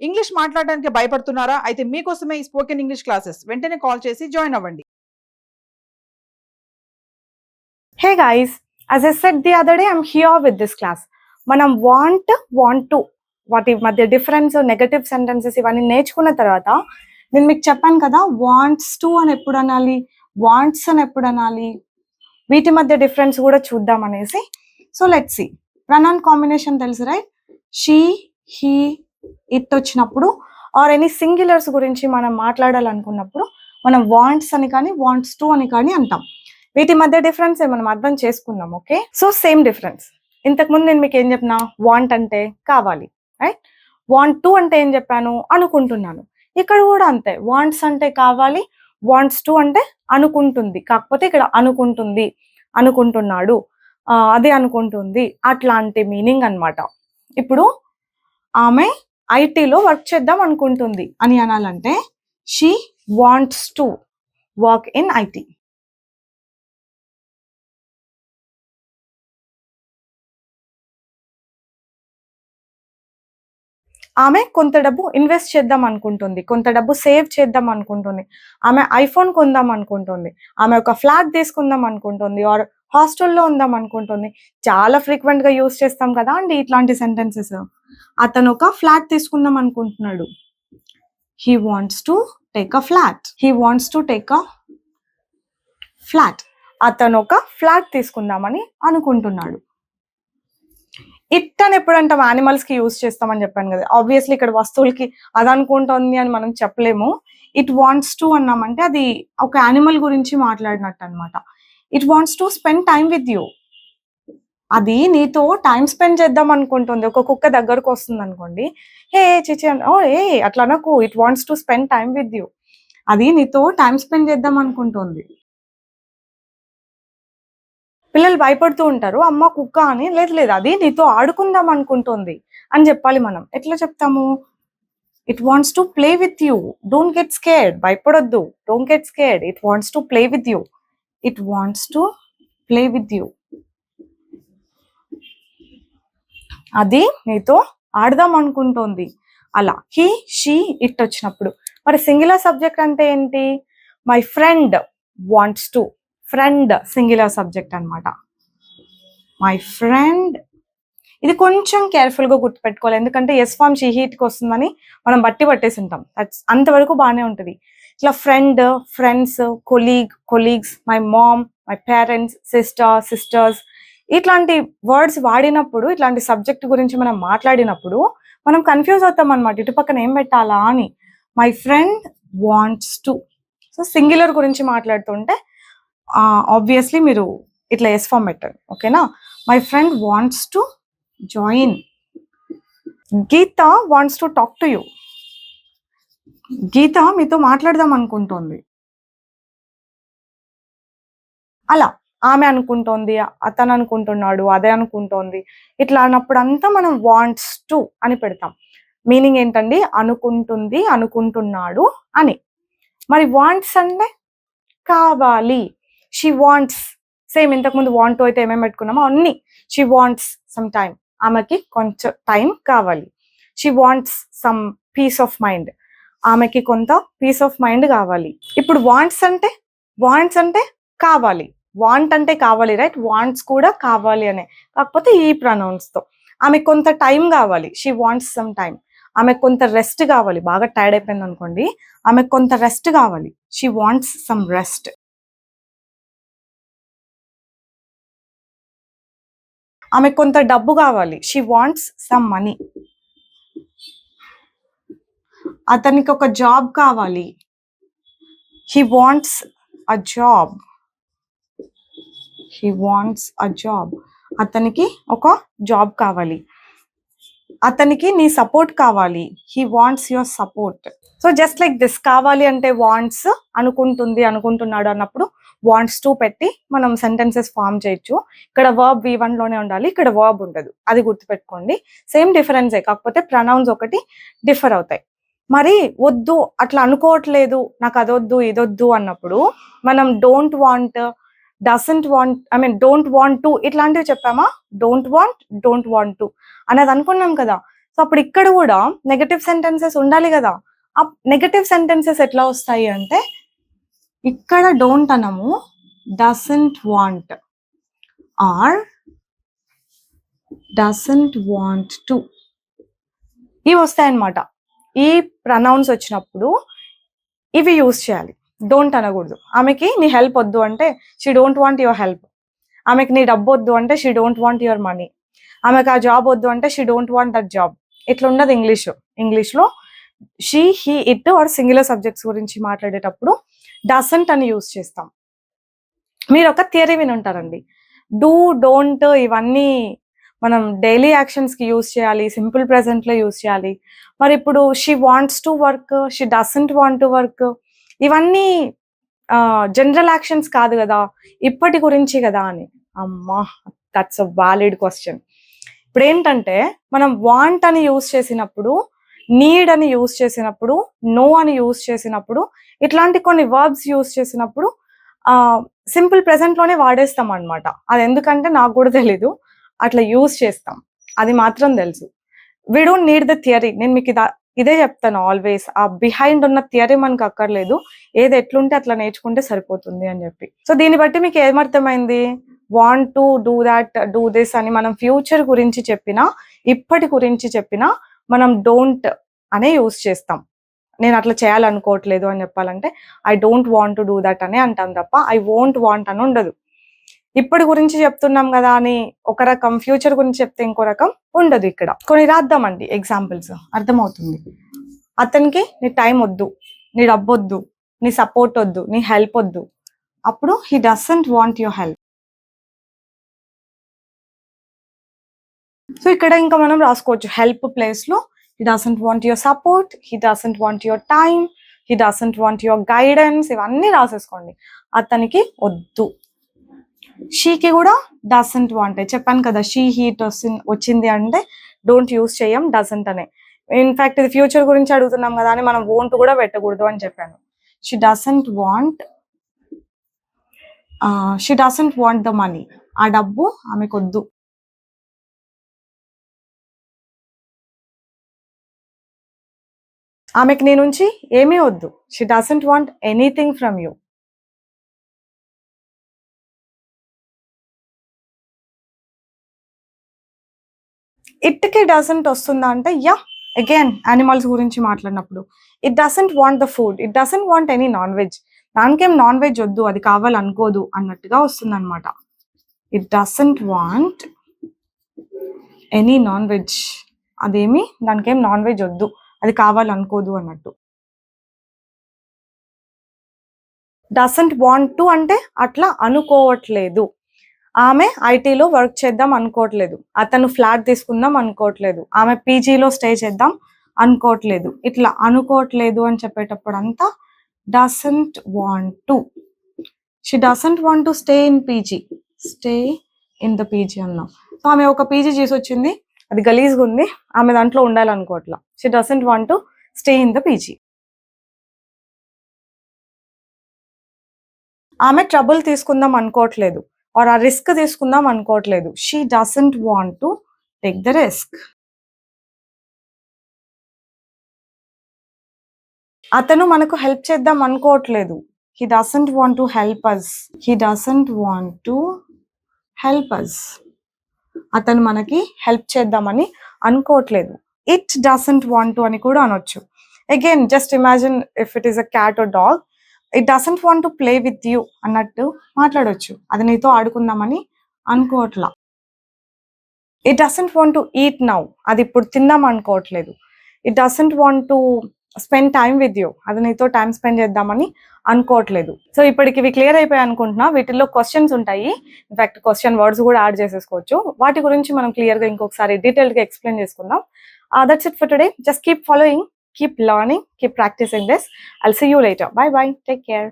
English మాట్లాడడానికి భయపడుతున్నారా? అయితే మీకోసమే ఈ స్పోకెన్ ఇంగ్లీష్ క్లాసెస్. వెంటనే కాల్ చేసి జాయిన్ అవ్వండి. Hey guys, as I said the other day, I'm here with this class. మనం want to వాటి మధ్య డిఫరెన్స్, నెగటివ్ సెంటెన్సెస్ ఇవన్నీ నేర్చుకున్న తర్వాత నేను మీకు చెప్పాను కదా, వాంట్స్ టు అని ఎప్పుడు అనాలి, వాంట్స్ అని ఎప్పుడు అనాలి, వీటి మధ్య డిఫరెన్స్ కూడా చూద్దాం అనేసి. So let's see. Pronoun combination తెలుసు రైట్? షీ, హీ, ఇట్ వచ్చినప్పుడు ఆర్ ఎనీ సింగులర్స్ గురించి మనం మాట్లాడాలనుకున్నప్పుడు మనం వాంట్స్ అని కానీ వాంట్స్ టు అని కానీ అంటాం. వీటి మధ్య డిఫరెన్స్ మనం అర్థం చేసుకున్నాం. Okay, so same difference. ఇంతకుముందు నేను మీకు ఏం చెప్పినా, వాంట్ అంటే కావాలి రైట్, వాంట్ టు అంటే ఏం చెప్పాను, అనుకుంటున్నాను. ఇక్కడ కూడా అంతే, వాంట్స్ అంటే కావాలి, వాంట్స్ టు అంటే అనుకుంటుంది. కాకపోతే ఇక్కడ అనుకుంటుంది, అనుకుంటున్నాడు, అది అనుకుంటుంది, అట్లాంటి మీనింగ్ అన్నమాట. ఇప్పుడు ఆమె ఐటీలో వర్క్ చేద్దాం అనుకుంటుంది అని అనాలంటే she wants to work in IT. ఆమె కొంత డబ్బు ఇన్వెస్ట్ చేద్దాం అనుకుంటుంది, కొంత డబ్బు సేవ్ చేద్దాం అనుకుంటుంది, ఆమె ఐఫోన్ కొందాం అనుకుంటుంది, ఆమె ఒక ఫ్లాట్ తీసుకుందాం అనుకుంటుంది, ఆర్ హాస్టల్లో ఉందాం అనుకుంటుంది. చాలా ఫ్రీక్వెంట్ గా యూస్ చేస్తాం కదా అండి ఇట్లాంటి సెంటెన్సెస్. అతను ఒక ఫ్లాట్ తీసుకుందాం అనుకుంటున్నాడు. He wants to take a flat. He wants to take a flat. అతను ఒక ఫ్లాట్ తీసుకుందామని అనుకుంటున్నాడు. ఇట్ అని ఎప్పుడంటాం, యానిమల్స్ కి యూజ్ చేస్తామని చెప్పాను కదా. ఆబ్వియస్లీ ఇక్కడ వస్తువులకి అది అనుకుంటుంది అని మనం చెప్పలేము. ఇట్ వాంట్స్ టు అన్నామంటే అది ఒక యానిమల్ గురించి మాట్లాడినట్టు అనమాట. It wants to spend time with you. అది నీతో టైం స్పెండ్ చేద్దాం అనుకుంటుంది. ఒక కుక్క దగ్గరకు వస్తుంది అనుకోండి, హే చిచి ఓ ఏ అట్లా నాకు, it wants to spend time with you. అది నీతో టైం స్పెండ్ చేద్దాం అనుకుంటుంది. పిల్లలు భయపడుతూ ఉంటారు, అమ్మ కుక్క అని. లేదు లేదు, అది నీతో ఆడుకుందాం అనుకుంటుంది అని చెప్పాలి మనం. ఎట్లా చెప్తాము? It wants to play with you. Don't get scared. భయపడొద్దు, don't get scared. It wants to play with you. It wants to play with you. అది నీతో ఆడదాం అనుకుంటోంది. అలా హీ, షీ, ఇట్ వచ్చినప్పుడు. మరి సింగులర్ సబ్జెక్ట్ అంటే ఏంటి? My friend wants to. Friend singular subject అన్నమాట. My friend. ఇది కొంచెం కేర్ఫుల్ గా గుర్తుపెట్టుకోవాలి, ఎందుకంటే ఎస్ ఫామ్ షీ హీట్కి వస్తుందని మనం బట్టి పట్టేసి ఉంటాం. అంతవరకు బాగానే ఉంటుంది. ఇట్లా friend, friends, colleagues, my mom, my parents, sisters, ఇట్లాంటి వర్డ్స్ వాడినప్పుడు, ఇట్లాంటి సబ్జెక్ట్ గురించి మనం మాట్లాడినప్పుడు మనం కన్ఫ్యూజ్ అవుతాం అనమాట, ఇటు పక్కన ఏం పెట్టాలా అని. My friend wants to. So singular గురించి మాట్లాడుతుంటే ఆబ్వియస్లీ మీరు ఇట్లా ఎస్ ఫామ్ పెట్టండి. ఓకేనా? My friend wants to join. Geetha wants to talk to you. Geetha మీతో మాట్లాడదాం అనుకుంటోంది. అలా ఆమె అనుకుంటోంది, అతను అనుకుంటున్నాడు, అదే అనుకుంటోంది. ఇట్లా అన్నప్పుడు అంతా మనం వాంట్స్ టు అని పెడతాం. మీనింగ్ ఏంటండి? అనుకుంటుంది, అనుకుంటున్నాడు అని. మరి వాంట్స్ అంటే కావాలి. She wants. సేమ్ ఇంతకుముందు వాంట్ అయితే ఏమేమి పెట్టుకున్నామో అన్ని. She wants some time. ఆమెకి కొంచెం టైం కావాలి. She wants some piece of mind. ఆమెకి కొంత పీస్ ఆఫ్ మైండ్ కావాలి. ఇప్పుడు వాంట్స్ అంటే కావాలి. వాంట్ అంటే కావాలి రైట్, వాంట్స్ కూడా కావాలి అనే, కాకపోతే ఈ ప్రొనౌన్స్ తో. ఆమెకు కొంత టైం కావాలి. She wants some time. ఆమెకు కొంత రెస్ట్ కావాలి. బాగా టైర్డ్ అయిపోయింది అనుకోండి, ఆమెకు కొంత రెస్ట్ కావాలి. She wants some rest. ఆమెకు కొంత డబ్బు కావాలి. She wants some money. అతనికి ఒక జాబ్ కావాలి. He wants a job. He wants a job. అతనికి ఒక జాబ్ కావాలి. అతనికి నీ సపోర్ట్ కావాలి. He wants your support. So just like this. కావాలి అంటే వాంట్స్, అనుకుంటుంది, అనుకుంటున్నాడు అన్నప్పుడు వాంట్స్ టు పెట్టి మనం సెంటెన్సెస్ ఫామ్ చేయొచ్చు. ఇక్కడ వర్బ్ V1 లోనే ఉండాలి, ఇక్కడ వర్బ్ ఉండదు. అది గుర్తుపెట్టుకోండి. సేమ్ డిఫరెన్సే, కాకపోతే ప్రొనౌన్స్ ఒకటి డిఫర్ అవుతాయి. మరి వద్దు, అట్లా అనుకోవట్లేదు, నాకు అదొద్దు ఇదొద్దు అన్నప్పుడు మనం don't want, doesn't want, don't want to ఇట్లాంటివి చెప్పామా? డోంట్ వాంట్ టు అనేది అనుకున్నాం కదా. సో అప్పుడు ఇక్కడ కూడా నెగటివ్ సెంటెన్సెస్ ఉండాలి కదా. ఆ నెగటివ్ సెంటెన్సెస్ ఎట్లా వస్తాయి అంటే ఇక్కడ డోంట్ అనము, doesn't want or doesn't want to, ఇవి వస్తాయి అన్నమాట. ఈ ప్రనౌన్స్ వచ్చినప్పుడు ఇవి యూజ్ చేయాలి, డోంట్ అనకూడదు. ఆమెకి నీ హెల్ప్ వద్దు అంటే she don't want your help. ఆమెకి నీ డబ్బు వద్దు అంటే she don't want your money. ఆమెకు ఆ జాబ్ వద్దు అంటే she don't want that job. ఇట్లా ఉండదు ఇంగ్లీష్లో she, he, it or singular subjects గురించి మాట్లాడేటప్పుడు డజంట్ అని యూజ్ చేస్తాం. మీరు ఒక థియరీ విని ఉంటారండి, డూ, డోంట్ ఇవన్నీ మనం డైలీ యాక్షన్స్కి యూజ్ చేయాలి, సింపుల్ ప్రెజెంట్లో యూజ్ చేయాలి. మరి ఇప్పుడు she wants to work, she doesn't want to work, ఇవన్నీ జనరల్ యాక్షన్స్ కాదు కదా, ఇప్పటి గురించి కదా అని. అమ్మా, దట్స్ అ వ్యాలిడ్ క్వశ్చన్. ఇప్పుడు ఏంటంటే మనం వాంట్ అని యూజ్ చేసినప్పుడు, నీడ్ అని యూజ్ చేసినప్పుడు, నో అని యూజ్ చేసినప్పుడు, ఇట్లాంటి కొన్ని వర్బ్స్ యూజ్ చేసినప్పుడు సింపుల్ ప్రెజెంట్లోనే వాడేస్తాం అనమాట. అది ఎందుకంటే నాకు కూడా తెలీదు, అట్లా యూజ్ చేస్తాం, అది మాత్రం తెలుసు. We don't need the theory. నేను మీకు ఇదే చెప్తాను ఆల్వేస్, ఆ బిహైండ్ ఉన్న థియరీ మనకు అక్కర్లేదు, ఏది ఎట్లుంటే అట్లా నేర్చుకుంటే సరిపోతుంది అని చెప్పి. సో దీన్ని బట్టి మీకు ఏమర్థమైంది, want to do that, do this అని మనం ఫ్యూచర్ గురించి చెప్పినా, ఇప్పటి గురించి చెప్పినా మనం డోంట్ అనే యూజ్ చేస్తాం. నేను అట్లా చేయాలనుకోవట్లేదు అని చెప్పాలంటే I don't want to do that అనే అంటాం తప్ప ఐ వోంట్ వాంట్ అని ఉండదు. ఇప్పటి గురించి చెప్తున్నాం కదా అని ఒక రకం, ఫ్యూచర్ గురించి చెప్తే ఇంకో రకం ఉండదు. ఇక్కడ కొన్ని రాద్దామండి ఎగ్జాంపుల్స్, అర్థమవుతుంది. అతనికి నీ టైం వద్దు, నీ డబ్బు వద్దు, నీ సపోర్ట్ వద్దు, నీ హెల్ప్ వద్దు, అప్పుడు he doesn't want your help. So ఇక్కడ ఇంకా మనం రాసుకోవచ్చు హెల్ప్ ప్లేస్లో he doesn't want your support, he doesn't want your time, he doesn't want your guidance, ఇవన్నీ రాసేసుకోండి. అతనికి వద్దు. షీకి కూడా డజంట్ వాంట్, చెప్పాను కదా, షీ, హీట్ వచ్చింది అంటే డోంట్ యూజ్ చేయం, డజంట్ అనే. ఇన్ఫాక్ట్ ఇది ఫ్యూచర్ గురించి అడుగుతున్నాం కదా అని మనం వోంట్ కూడా పెట్టకూడదు అని చెప్పాను. She doesn't want the money, ఆ డబ్బు ఆమెకు వద్దు. ఆమెకు నీ నుంచి ఏమీ వద్దు, she doesn't want anything from you. ఇట్కి డజంట్ వస్తుందా అంటే యా, అగైన్ యానిమల్స్ గురించి మాట్లాడినప్పుడు it doesn't want the food, it doesn't want any non veg, దానికేం నాన్ వెజ్ వద్దు, అది కావాలనుకోదు అన్నట్టుగా వస్తుంది అనమాట. It doesn't want any non veg, అదేమి దానికేం నాన్ వెజ్ వద్దు, అది కావాలనుకోదు అన్నట్టు. డజంట్ వాంట్ టు అంటే అట్లా అనుకోవట్లేదు. ఆమె ఐటీలో వర్క్ చేద్దాం అనుకోవట్లేదు, అతను ఫ్లాట్ తీసుకుందాం అనుకోవట్లేదు, ఆమె పీజీలో స్టే చేద్దాం అనుకోవట్లేదు. ఇట్లా అనుకోవట్లేదు అని చెప్పేటప్పుడు అంతా doesn't want to. She doesn't want to stay in PG, stay in the PG అన్నాం. సో ఆమె ఒక పీజీ చేసి వచ్చింది, అది గలీజ్గా ఉంది, ఆమె దాంట్లో ఉండాలనుకోవట్లా. She doesn't want to stay in the PG. ఆమె ట్రబుల్ తీసుకుందాం అనుకోవట్లేదు, ఆర్ ఆ రిస్క్ తీసుకుందాం అనుకోవట్లేదు. She doesn't want to take the risk. అతను మనకు హెల్ప్ చేద్దాం అనుకోవట్లేదు. He doesn't want to help us, he doesn't want to help us. అతను మనకి హెల్ప్ చేద్దామని అనుకోవట్లేదు. ఇట్ డజంట్ వాంట్ టు అని కూడా అనొచ్చు. Again just imagine if it is a cat or dog, it doesn't want to play with you అన్నట్టు మాట్లాడవచ్చు, అది నీతో ఆడుకుందామని అనుకోవట్లా. It doesn't want to eat now, అది ఇప్పుడు తిందాం అనుకోవట్లేదు. It doesn't want to spend time with you, అది నీతో టైం స్పెండ్ చేద్దామని అనుకోవట్లేదు. సో ఇప్పటికి ఇవి క్లియర్ అయిపోయాయి అనుకుంటున్నా. వీటిల్లో క్వశ్చన్స్ ఉంటాయి, ఇన్ఫాక్ట్ క్వశ్చన్ వర్డ్స్ కూడా యాడ్ చేసేసుకోవచ్చు. వాటి గురించి మనం క్లియర్గా ఇంకొకసారి డీటెయిల్గా ఎక్స్ప్లెయిన్ చేసుకుందాం. That's it for today. Just keep following, keep learning, keep practicing this. I'll see you later. Bye bye. Take care.